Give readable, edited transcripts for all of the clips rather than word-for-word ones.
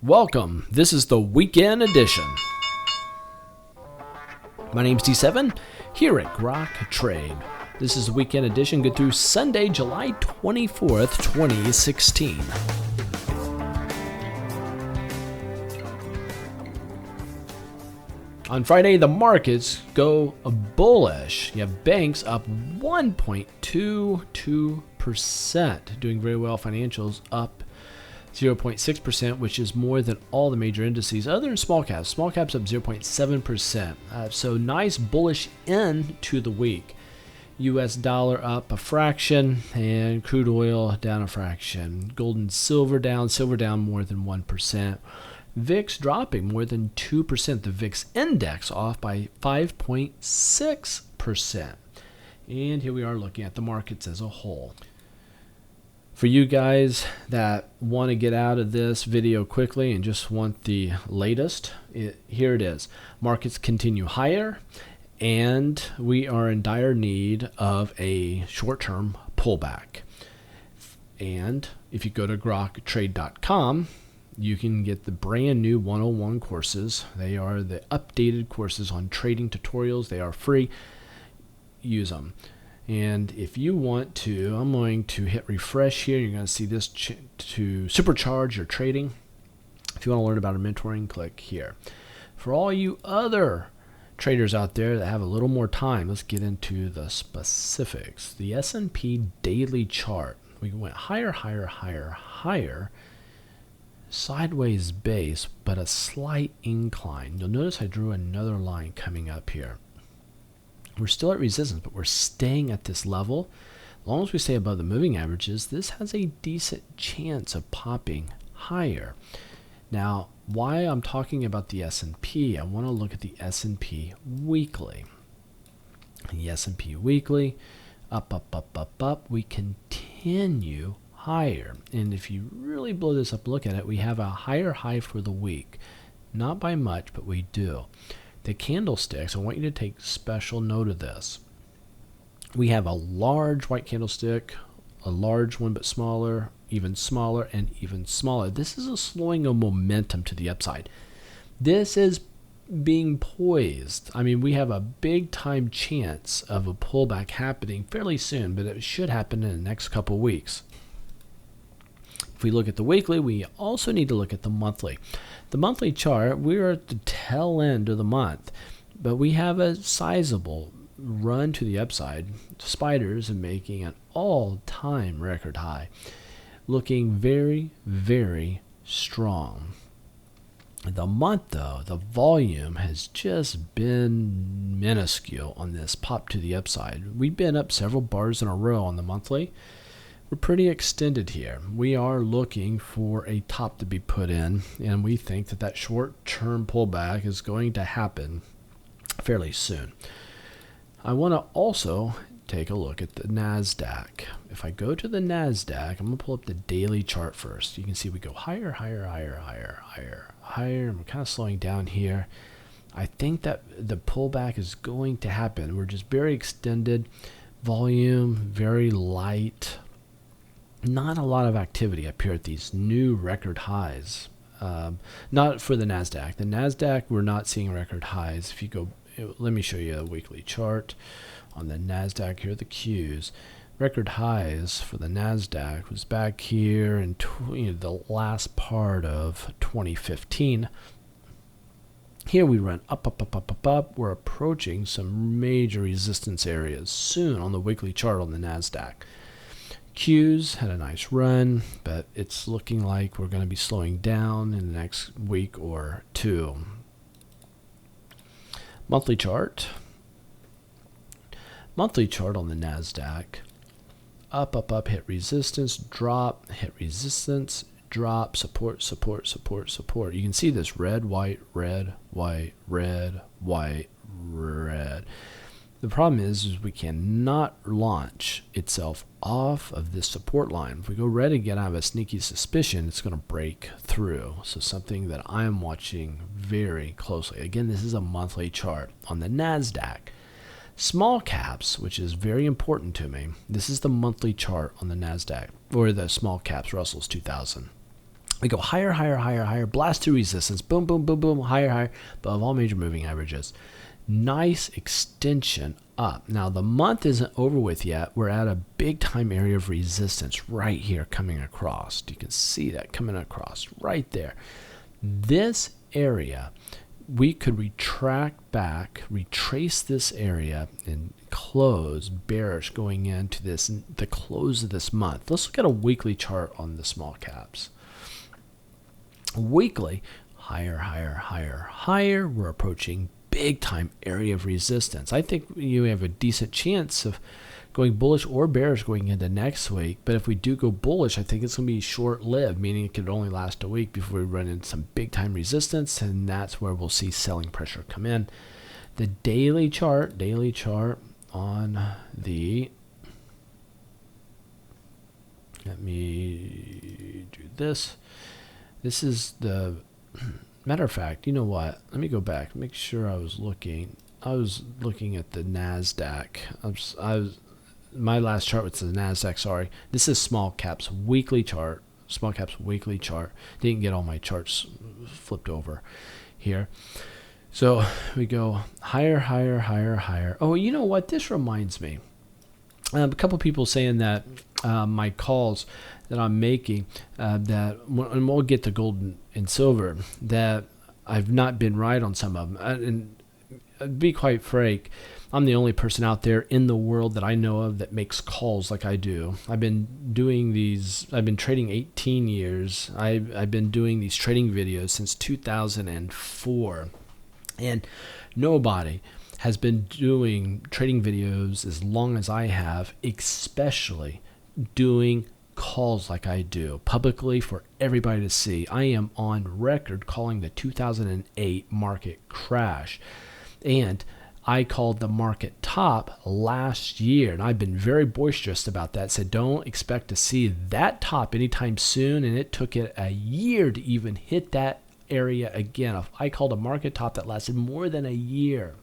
Welcome. This is the weekend edition. My name's D7 here at Grok Trade. This is the weekend edition, good through Sunday, July 24th, 2016. On Friday, the markets go bullish. You have banks up 1.22%, doing very well. Financials up 0.6%, which is more than all the major indices other than small caps. Small caps up 0.7%. So nice bullish end to the week. US dollar up a fraction and crude oil down a fraction. Gold and silver down more than 1%. VIX dropping more than 2%. The VIX index off by 5.6%. And here we are looking at the markets as a whole. For you guys that want to get out of this video quickly and just want the latest, here it is. Markets continue higher, and we are in dire need of a short-term pullback. And if you go to groktrade.com, you can get the brand new 101 courses. They are the updated courses on trading tutorials. They are free. Use them. And if you want to, I'm going to hit refresh here. You're going to see this to supercharge your trading. If you want to learn about our mentoring, click here. For all you other traders out there that have a little more time, let's get into the specifics. The S&P daily chart. We went higher, higher, higher, higher. Sideways base, but a slight incline. You'll notice I drew another line coming up here. We're still at resistance, but we're staying at this level. As long as we stay above the moving averages, this has a decent chance of popping higher. Now, why I'm talking about the S&P, I want to look at the S&P weekly. The S&P weekly, up, up, up, up, up. We continue higher. And if you really blow this up, look at it, we have a higher high for the week. Not by much, but we do. The candlesticks, I want you to take special note of this. We have a large white candlestick, a large one but smaller, even smaller, and even smaller. This is a slowing of momentum to the upside. This is being poised. I mean, we have a big time chance of a pullback happening fairly soon, but it should happen in the next couple weeks. If we look at the weekly, we also need to look at the monthly. The monthly chart, we're at the tail end of the month, but we have a sizable run to the upside. Spiders are making an all-time record high, looking very, very strong. The month, though, the volume has just been minuscule on this pop to the upside. We've been up several bars in a row on the monthly. We're pretty extended here. We are looking for a top to be put in, and we think that that short-term pullback is going to happen fairly soon. I want to also take a look at the NASDAQ. If I go to the NASDAQ, I'm going to pull up the daily chart first. You can see we go higher, higher, higher, higher, higher, higher, and we're kind of slowing down here. I think that the pullback is going to happen. We're just very extended. Volume, very light. Not a lot of activity up here at these new record highs. Not for the NASDAQ. The NASDAQ, we're not seeing record highs. If you go, let me show you a weekly chart on the NASDAQ. Here are the Qs. Record highs for the NASDAQ was back here in the last part of 2015. Here we run up, up, up, up, up, up. We're approaching some major resistance areas soon on the weekly chart on the NASDAQ. Qs had a nice run, but it's looking like we're going to be slowing down in the next week or two. Monthly chart. Monthly chart on the NASDAQ. Up, up, up, hit resistance, drop, hit resistance, drop, support, support, support, support. You can see this red, white, red, white, red, white, red. The problem is we cannot launch itself off of this support line. If we go red again, I have a sneaky suspicion it's going to break through. So something that I am watching very closely. Again, this is a monthly chart on the NASDAQ. Small caps, which is very important to me. This is the monthly chart on the NASDAQ, or the small caps, Russell's 2000. We go higher, higher, higher, higher, blast through resistance, boom, boom, boom, boom, higher, higher, above all major moving averages. Nice extension up. Now the month isn't over with yet. We're at a big time area of resistance right here coming across. You can see that coming across right there. This area, we could retract back, retrace this area, and close bearish going into the close of this month. Let's look at a weekly chart on the small caps. Weekly, higher, higher, higher, higher. We're approaching big time area of resistance. I think you have a decent chance of going bullish or bearish going into next week. But if we do go bullish, I think it's going to be short-lived, meaning it could only last a week before we run into some big time resistance, and that's where we'll see selling pressure come in. The daily chart on the, let me do this. This is the, matter of fact, you know what? Let me go back, make sure I was looking at the NASDAQ. My last chart was the NASDAQ, sorry. This is small caps weekly chart. Didn't get all my charts flipped over here. So we go higher, higher, higher, higher. Oh, you know what? This reminds me. A couple people saying that my calls that I'm making, and we'll get to gold and silver, that I've not been right on some of them. And to be quite frank, I'm the only person out there in the world that I know of that makes calls like I do. I've been trading 18 years. I've been doing these trading videos since 2004. And nobody has been doing trading videos as long as I have, especially doing calls like I do publicly for everybody to see. I am on record calling the 2008 market crash, and I called the market top last year, and I've been very boisterous about that. Said don't expect to see that top anytime soon, and it took it a year to even hit that area again. I called a market top that lasted more than a year.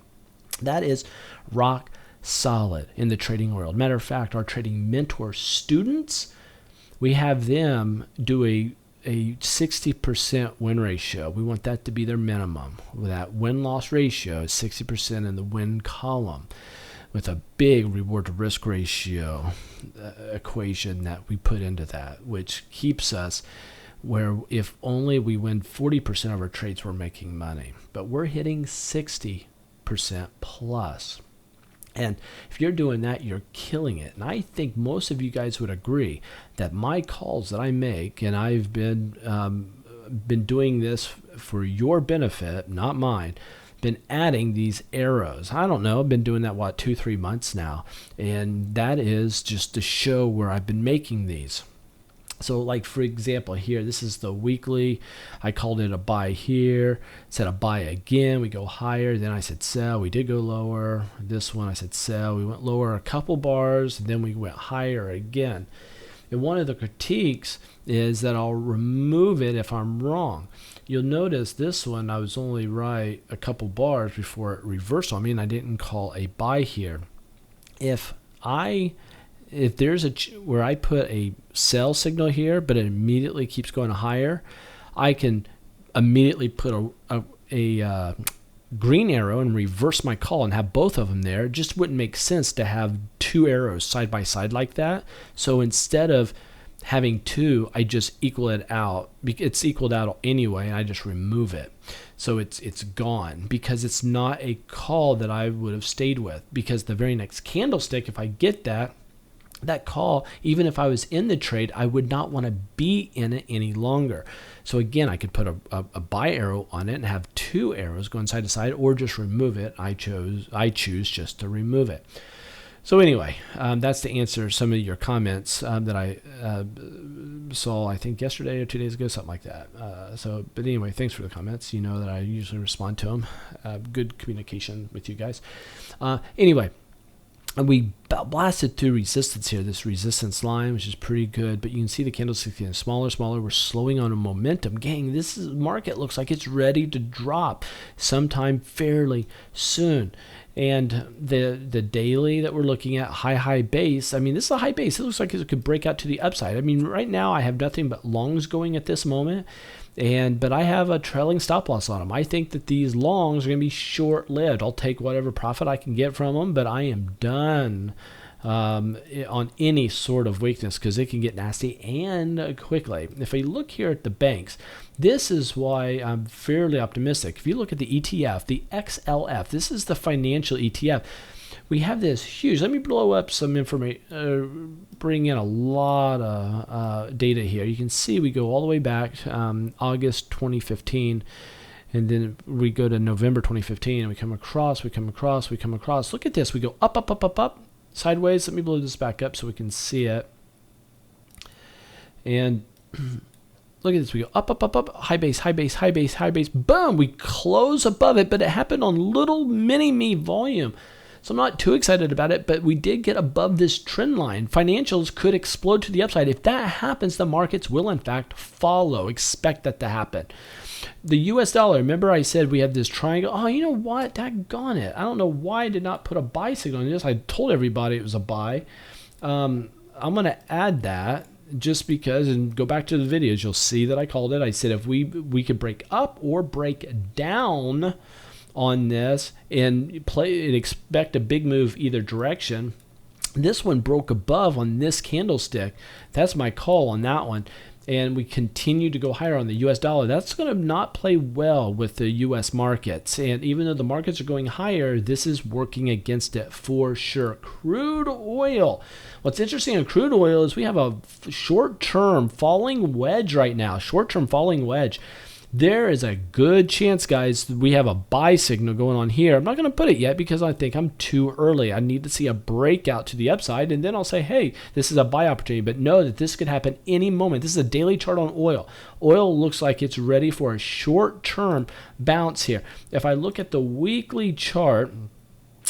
That is rock solid in the trading world. Matter of fact, our trading mentor students, we have them do a 60% win ratio. We want that to be their minimum. That win-loss ratio is 60% in the win column, with a big reward to risk ratio equation that we put into that, which keeps us where if only we win 40% of our trades, we're making money. But we're hitting 60% plus. And if you're doing that, you're killing it. And I think most of you guys would agree that my calls that I make, and I've been doing this for your benefit, not mine, been adding these arrows. I don't know, I've been doing that, 2-3 months now. And that is just to show where I've been making these. So like, for example, here, this is the weekly. I called it a buy here, said a buy again. We go higher. Then I said sell. We did go lower. This one I said sell. We went lower a couple bars, and then we went higher again. And one of the critiques is that I'll remove it if I'm wrong. You'll notice this one, I was only right a couple bars before it reversed on me, and I didn't call a buy here. If there's where I put a sell signal here, but it immediately keeps going higher, I can immediately put a green arrow and reverse my call and have both of them there. It just wouldn't make sense to have two arrows side by side like that. So instead of having two, I just equal it out. It's equaled out anyway, and I just remove it. So it's gone, because it's not a call that I would have stayed with, because the very next candlestick, if I get that call, even if I was in the trade, I would not want to be in it any longer. So again, I could put a buy arrow on it and have two arrows going side to side, or just remove it. I choose just to remove it. So anyway, that's to answer some of your comments that I saw, I think yesterday or 2 days ago, something like that. But anyway, thanks for the comments. You know that I usually respond to them. Good communication with you guys. Anyway. And we blasted through resistance here, this resistance line, which is pretty good. But you can see the candlestick getting smaller, smaller. We're slowing on a momentum. Gang, market looks like it's ready to drop sometime fairly soon. And the daily that we're looking at, high base, I mean, this is a high base. It looks like it could break out to the upside. I mean, right now I have nothing but longs going at this moment. But I have a trailing stop loss on them. I think that these longs are going to be short-lived. I'll take whatever profit I can get from them, but I am done on any sort of weakness because it can get nasty and quickly. If I look here at the banks, this is why I'm fairly optimistic. If you look at the ETF, the XLF, this is the financial ETF. We have this huge, let me blow up some information, bring in a lot of data here. You can see we go all the way back to August 2015, and then we go to November 2015, and we come across. Look at this. We go up, sideways. Let me blow this back up so we can see it. And look at this. We go up, high base. Boom! We close above it, but it happened on little mini-me volume. So I'm not too excited about it, but we did get above this trend line. Financials could explode to the upside. If that happens, the markets will, in fact, follow. Expect that to happen. The US dollar, remember I said we have this triangle. Oh, you know what? Daggone it. I don't know why I did not put a buy signal on this. I told everybody it was a buy. I'm going to add that just because, and go back to the videos. You'll see that I called it. I said if we could break up or break down on this and expect a big move either direction. This one broke above on this candlestick. That's my call on that one. And we continue to go higher on the US dollar. That's going to not play well with the US markets. And even though the markets are going higher, this is working against it for sure. Crude oil. What's interesting on crude oil is we have a short-term falling wedge right now. Short-term falling wedge. There is a good chance, guys, we have a buy signal going on here. I'm not going to put it yet because I think I'm too early. I need to see a breakout to the upside, and then I'll say, hey, this is a buy opportunity. But know that this could happen any moment. This is a daily chart on oil. Oil looks like it's ready for a short-term bounce here. If I look at the weekly chart,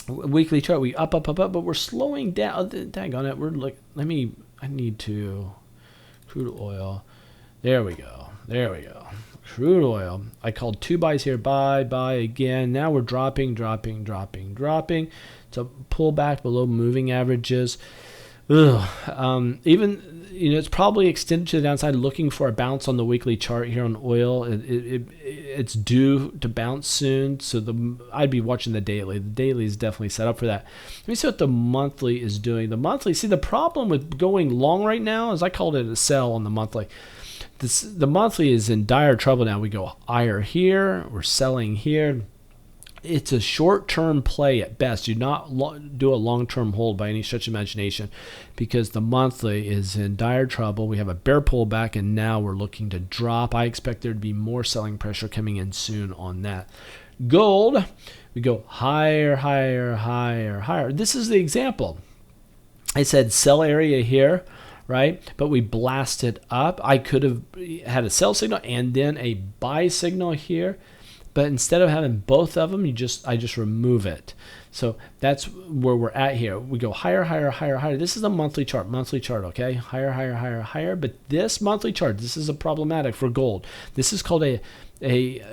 we up, but we're slowing down. Dang on it. I need to, crude oil. There we go. Crude oil. I called two buys here. Buy again. Now we're dropping. It's a pullback below moving averages. Even, it's probably extended to the downside, looking for a bounce on the weekly chart here on oil. It's due to bounce soon, so I'd be watching the daily. The daily is definitely set up for that. Let me see what the monthly is doing. The monthly, see, the problem with going long right now is I called it a sell on the monthly. The monthly is in dire trouble now. We go higher here. We're selling here. It's a short-term play at best. Do not do a long-term hold by any stretch of imagination because the monthly is in dire trouble. We have a bear pullback, and now we're looking to drop. I expect there to be more selling pressure coming in soon on that. Gold, we go higher. This is the example. I said sell area here, right? But we blasted up. I could have had a sell signal and then a buy signal here. But instead of having both of them, I just remove it. So that's where we're at here. We go higher. This is a monthly chart, okay? Higher. But this monthly chart, this is a problematic for gold. This is called a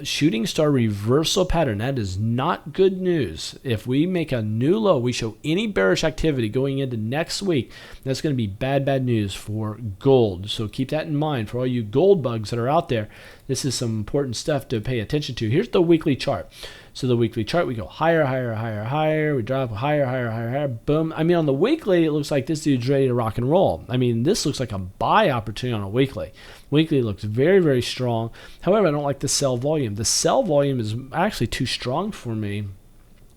shooting star reversal pattern. That is not good news. If we make a new low, we show any bearish activity going into next week, that's going to be bad news for gold. So keep that in mind for all you gold bugs that are out there. This is some important stuff to pay attention to. Here's the weekly chart. So the weekly chart, we go higher. We drop higher. Boom. I mean, on the weekly, it looks like this dude's ready to rock and roll. I mean, this looks like a buy opportunity on a weekly. Weekly looks very strong. However, I don't like the sell volume. The sell volume is actually too strong for me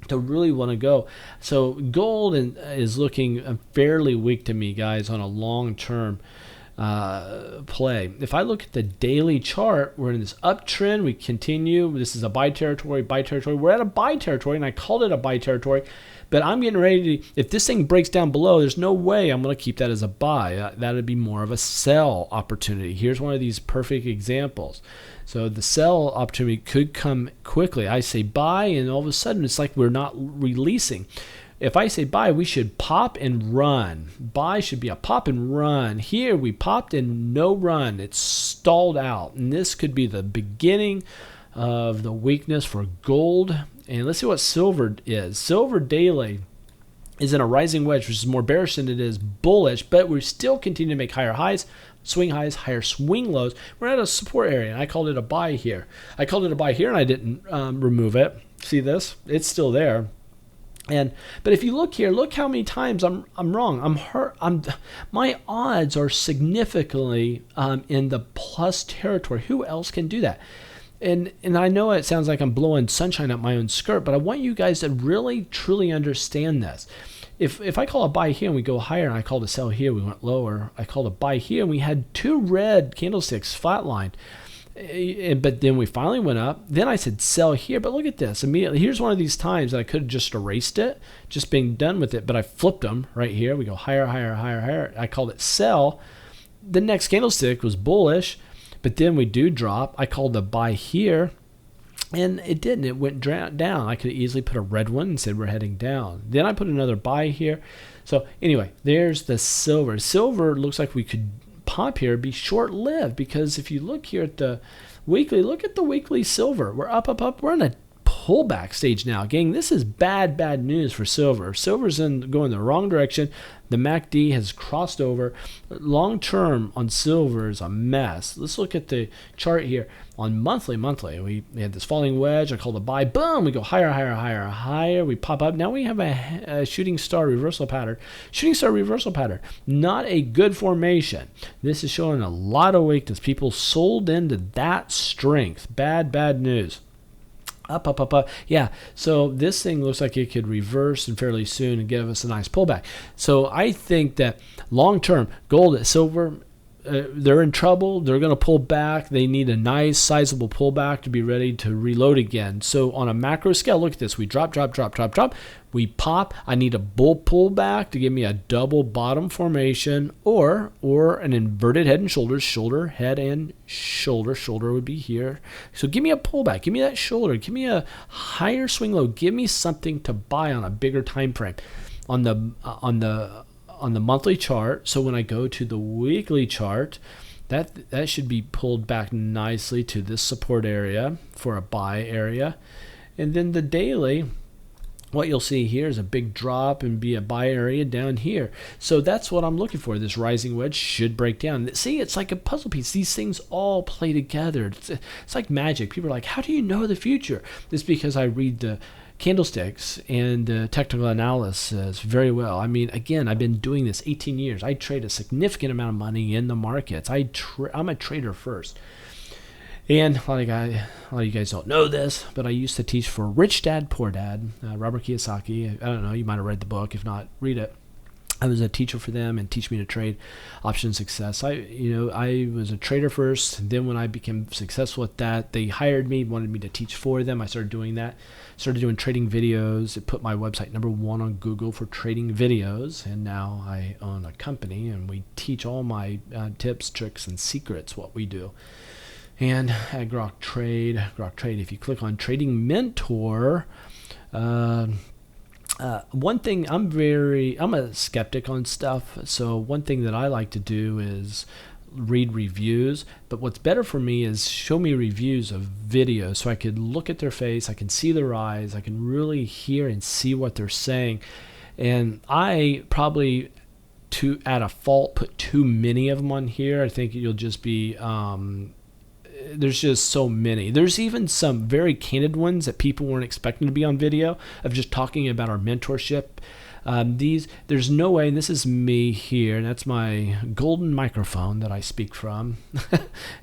to really want to go. So gold is looking fairly weak to me, guys, on a long-term play. If I look at the daily chart, we're in this uptrend. We continue. This is a buy territory. We're at a buy territory, and I called it a buy territory. But I'm getting ready to, if this thing breaks down below, there's no way I'm going to keep that as a buy. That would be more of a sell opportunity. Here's one of these perfect examples. So the sell opportunity could come quickly. I say buy, and all of a sudden it's like we're not releasing. if I say buy, we should pop and run. Buy should be a pop and run. Here we popped and no run. It's stalled out. And this could be the beginning of the weakness for gold. And let's see what silver is. Silver daily is in a rising wedge, which is more bearish than it is bullish, but we still continue to make higher highs, swing highs, higher swing lows. We're at a support area, and I called it a buy here. I called it a buy here, and I didn't remove it. See this? It's still there. But if you look here, look how many times I'm wrong. I'm hurt. My odds are significantly in the plus territory. Who else can do that? And I know it sounds like I'm blowing sunshine up my own skirt, but I want you guys to really truly understand this. If I call a buy here and we go higher, and I called a sell here, we went lower. I called a buy here and we had 2 red candlesticks flatlined. But then we finally went up. Then I said sell here. But look at this. Immediately, here's one of these times that I could have just erased it, just being done with it. But I flipped them right here. We go higher, higher, higher, higher. I called it sell. The next candlestick was bullish. But then we do drop. I called the buy here. And it didn't. It went down. I could easily put a red one and said we're heading down. Then I put another buy here. So anyway, there's the silver. Silver looks like we could pop here, be short-lived, because if you look here at the weekly, look at the weekly silver. We're up, up, up. We're in a pullback stage now. Gang, this is bad news for silver. Silver's going the wrong direction. The MACD has crossed over. Long term on silver is a mess. Let's look at the chart here. On monthly, we had this falling wedge. I called a buy. Boom! We go higher, higher, higher, higher. We pop up. Now we have a shooting star reversal pattern. Shooting star reversal pattern. Not a good formation. This is showing a lot of weakness. People sold into that strength. Bad news. Up, up, up, up. Yeah, so this thing looks like it could reverse and fairly soon and give us a nice pullback. So I think that long term, gold, silver, they're in trouble. They're going to pull back. They need a nice sizable pullback to be ready to reload again. So on a macro scale, look at this. We drop. We pop. I need a bull pullback to give me a double bottom formation or an inverted head and shoulders. Shoulder, head, and shoulder. Shoulder would be here. So give me a pullback. Give me that shoulder. Give me a higher swing low. Give me something to buy on a bigger time frame. On the monthly chart, so when I go to the weekly chart, that should be pulled back nicely to this support area for a buy area. And then the daily, what you'll see here is a big drop and be a buy area down here. So that's what I'm looking for. This rising wedge should break down. See, it's like a puzzle piece. These things all play together. It's like magic. People are like, how do you know the future? It's because I read the candlesticks and technical analysis very well. I mean, again, I've been doing this 18 years. I trade a significant amount of money in the markets. I'm a trader first. And a lot of you guys don't know this, but I used to teach for Rich Dad, Poor Dad, Robert Kiyosaki. I don't know, you might have read the book. If not, read it. I was a teacher for them and teach me to trade option success. I was a trader first. Then when I became successful at that, they hired me, wanted me to teach for them. I started doing that. Started doing trading videos. It put my website #1 on Google for trading videos. And now I own a company and we teach all my tips, tricks, and secrets, what we do. And at Grok Trade, if you click on Trading Mentor, one thing, I'm a skeptic on stuff. So one thing that I like to do is read reviews. But what's better for me is show me reviews of videos so I could look at their face, I can see their eyes, I can really hear and see what they're saying. And I probably, at a fault, put too many of them on here. I think you'll just be... there's just so many. There's even some very candid ones that people weren't expecting to be on video of just talking about our mentorship. There's no way, and this is me here, and that's my golden microphone that I speak from.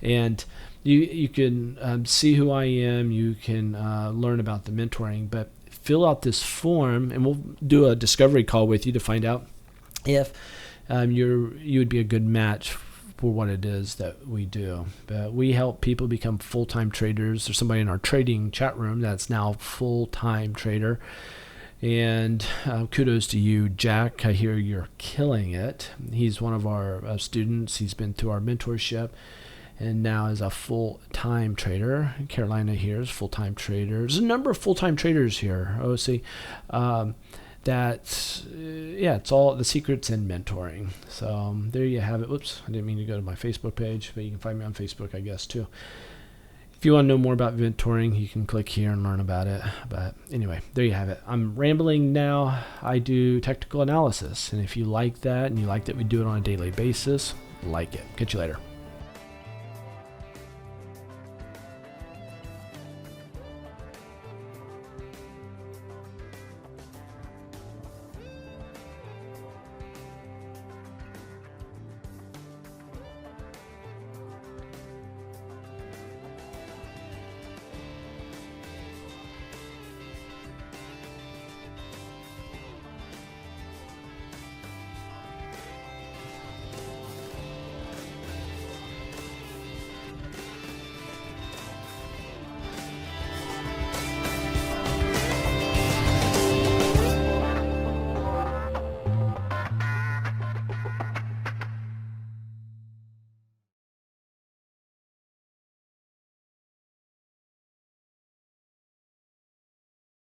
And you can see who I am. You can learn about the mentoring, but fill out this form, and we'll do a discovery call with you to find out if you would be a good match for what it is that we do. But we help people become full-time traders. There's somebody in our trading chat room that's now full-time trader. And kudos to you, Jack. I hear you're killing it. He's one of our students. He's been through our mentorship and now is a full-time trader. Carolina here is full-time trader. There's a number of full-time traders here, OC. that, yeah, it's all the secrets in mentoring. So there you have it. Whoops, I didn't mean to go to my Facebook page, but you can find me on Facebook, I guess, too. If you want to know more about mentoring, you can click here and learn about it. But anyway, there you have it. I'm rambling now. I do technical analysis. And if you like that and you like that we do it on a daily basis, like it. Catch you later.